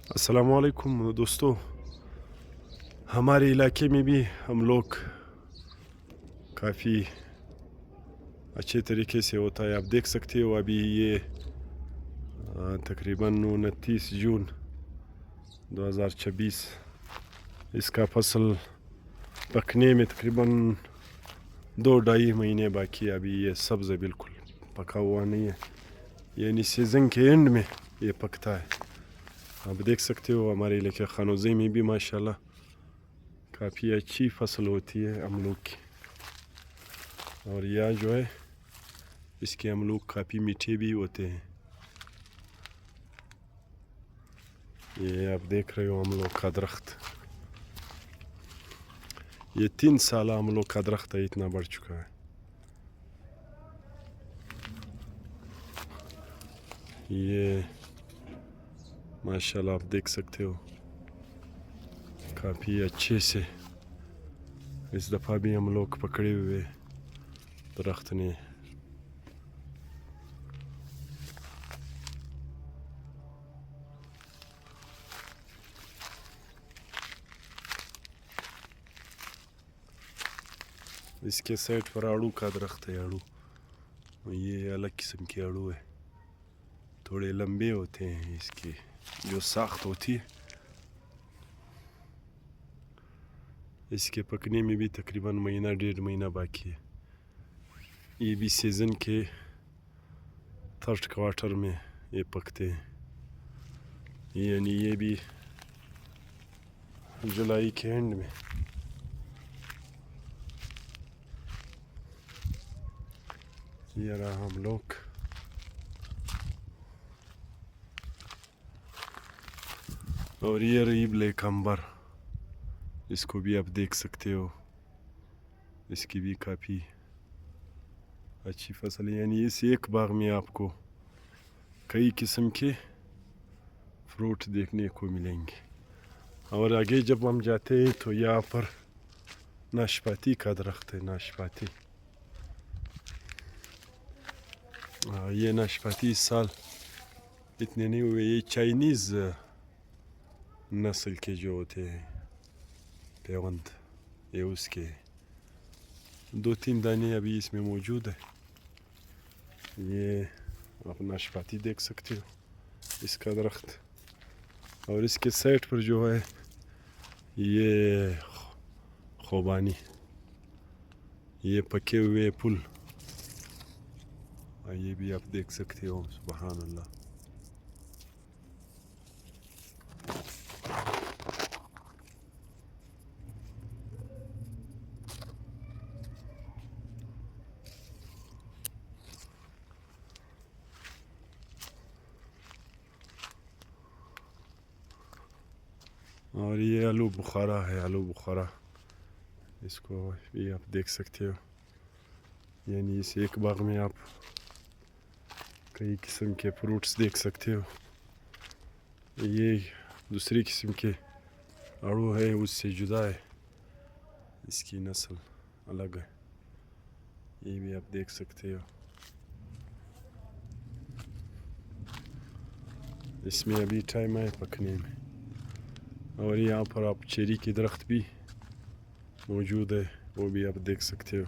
अस्सलाम वालेकुम दोस्तों। हमारे इलाके में भी हम लोग काफ़ी अच्छे तरीके से होता है। आप देख सकते हो अभी ये तकरीबन 29 जून 2026 इसका फसल पकने में तकरीबन 2-2.5 महीने बाकी है। अभी ये सब्ज़ है, बिल्कुल पका हुआ नहीं है, यानी सीज़न के एंड में ये पकता है। आप देख सकते हो हमारे इलाके खानोज़े में भी माशाल्लाह काफ़ी अच्छी फसल होती है अमरूद की। और यह जो है इसके अमरूद काफ़ी मीठे भी होते हैं। ये आप देख रहे हो अमरूद का दरख्त, ये 3 साल अमरूद का दरख्त है, इतना बढ़ चुका है। ये माशाल्लाह आप देख सकते हो काफ़ी अच्छे से इस दफ़ा भी हम लोग पकड़े हुए दरख्त ने। इसके साइड पर आड़ू का दरख्त है। आड़ू ये अलग किस्म के आड़ू है, थोड़े लंबे होते हैं। इसकी जो साख्त होती है इसके पकने में भी तकरीबन महीना 1.5 महीना बाकी है। ये भी सीज़न के 3rd क्वार्टर में ये पकते हैं, यानी ये भी जुलाई के एंड में। ये रहा हम लोग, और ये रही ब्लैक अंबर, इसको भी आप देख सकते हो। इसकी भी काफ़ी अच्छी फसल है, यानी इस एक बाग में आपको कई किस्म के फ्रूट देखने को मिलेंगे। और आगे जब हम जाते हैं तो यहाँ पर नाशपाती का दरख्त है। नाशपाती, ये नाशपाती इस साल इतने नहीं हुए। ये चाइनीज़ नस्ल के जो होते हैं पेवंद, ये उसके 2-3 दाने अभी इसमें मौजूद है। ये आप नाशपाती देख सकते हो, इसका दरख्त। और इसके साइड पर जो है ये खुबानी, ये पके हुए फूल, ये भी आप देख सकते हो। सुभान अल्लाह। और ये आलू बुखारा है, आलू बुखारा, इसको भी आप देख सकते हो। यानी इस एक बाग में आप कई किस्म के फ्रूट्स देख सकते हो। ये दूसरी किस्म के आड़ू है, उससे जुदा है, इसकी नस्ल अलग है। ये भी आप देख सकते हो। इसमें अभी टाइम है पकने में। और यहाँ पर आप चेरी के दरख्त भी मौजूद है, वो भी आप देख सकते हो।